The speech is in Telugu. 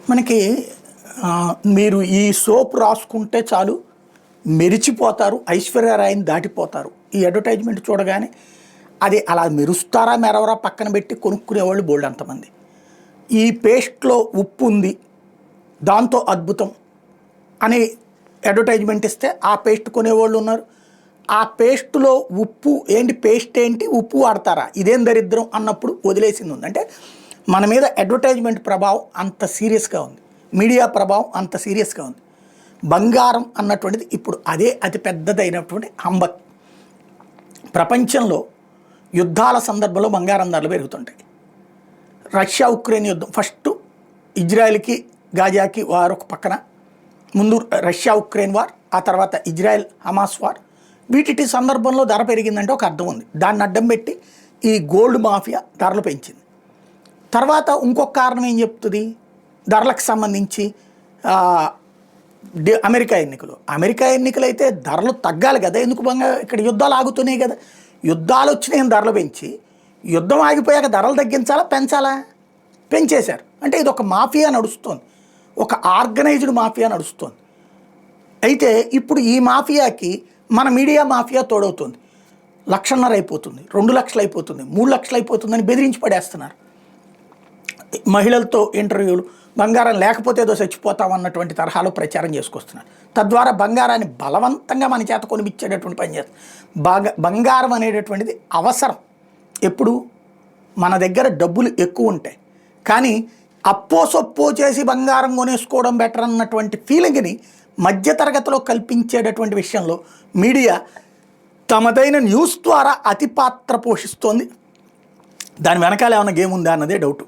మనకి మీరు ఈ సోప్ రాసుకుంటే చాలు మెరిచిపోతారు, ఐశ్వర్యరాయని దాటిపోతారు. ఈ అడ్వర్టైజ్మెంట్ చూడగానే అది అలా మెరుస్తారా మెరవరా పక్కన పెట్టి కొనుక్కునేవాళ్ళు బోల్డ్ అంతమంది. ఈ పేస్ట్లో ఉప్పు ఉంది, దాంతో అద్భుతం అని అడ్వర్టైజ్మెంట్ ఇస్తే ఆ పేస్ట్ కొనేవాళ్ళు ఉన్నారు. ఆ పేస్టులో ఉప్పు ఏంటి, పేస్ట్ ఏంటి, ఉప్పు వాడతారా, ఇదేం దరిద్రం అన్నప్పుడు వదిలేసింది ఉంది. అంటే మన మీద అడ్వర్టైజ్మెంట్ ప్రభావం అంత సీరియస్గా ఉంది, మీడియా ప్రభావం అంత సీరియస్గా ఉంది. బంగారం అన్నటువంటిది ఇప్పుడు అదే అతి పెద్దదైనటువంటి హంబక్. ప్రపంచంలో యుద్ధాల సందర్భంలో బంగారం ధరలు పెరుగుతుంటాయి. రష్యా ఉక్రెయిన్ యుద్ధం, ఫస్ట్ ఇజ్రాయెల్కి గాజాకి వార్ ఒక పక్కన, ముందు రష్యా ఉక్రెయిన్ వార్, ఆ తర్వాత ఇజ్రాయెల్ హమాస్ వార్. వీటి సందర్భంలో ధర పెరిగిందంటే ఒక అర్థం ఉంది. దాన్ని అడ్డం పెట్టి ఈ గోల్డ్ మాఫియా ధరలు పెంచింది. తర్వాత ఇంకొక కారణం ఏం చెప్తుంది, ధరలకు సంబంధించి అమెరికా ఎన్నికలు అయితే ధరలు తగ్గాలి కదా, ఎందుకు ఇక్కడ యుద్ధాలు ఆగుతున్నాయి కదా, యుద్ధాలు వచ్చినాయి ధరలు పెంచి, యుద్ధం ఆగిపోయాక ధరలు తగ్గించాలా పెంచాలా, పెంచేశారు. అంటే ఇది ఒక మాఫియా నడుస్తుంది, ఒక ఆర్గనైజ్డ్ మాఫియా నడుస్తుంది. అయితే ఇప్పుడు ఈ మాఫియాకి మన మీడియా మాఫియా తోడవుతుంది. 1,500,000 అయిపోతుంది, 2 లక్షలు అయిపోతుంది, 3 లక్షలు అయిపోతుందని బెదిరించి పడేస్తున్నారు. మహిళలతో ఇంటర్వ్యూలు, బంగారం లేకపోతే ఏదో చచ్చిపోతామన్నటువంటి తరహాలో ప్రచారం చేసుకొస్తున్నారు. తద్వారా బంగారాన్ని బలవంతంగా మన చేత కొనిపించేటటువంటి పని చేస్తారు. బంగారం అనేటటువంటిది అవసరం ఎప్పుడు మన దగ్గర డబ్బులు ఎక్కువ ఉంటాయి, కానీ అప్పో సొప్పో చేసి బంగారం కొనేసుకోవడం బెటర్ అన్నటువంటి ఫీలింగ్ని మధ్యతరగతిలో కల్పించేటటువంటి విషయంలో మీడియా తమదైన న్యూస్ ద్వారా అతి పాత్ర పోషిస్తోంది. దాని వెనకాల ఏమైనా గేమ్ ఉందా అన్నదే డౌటు.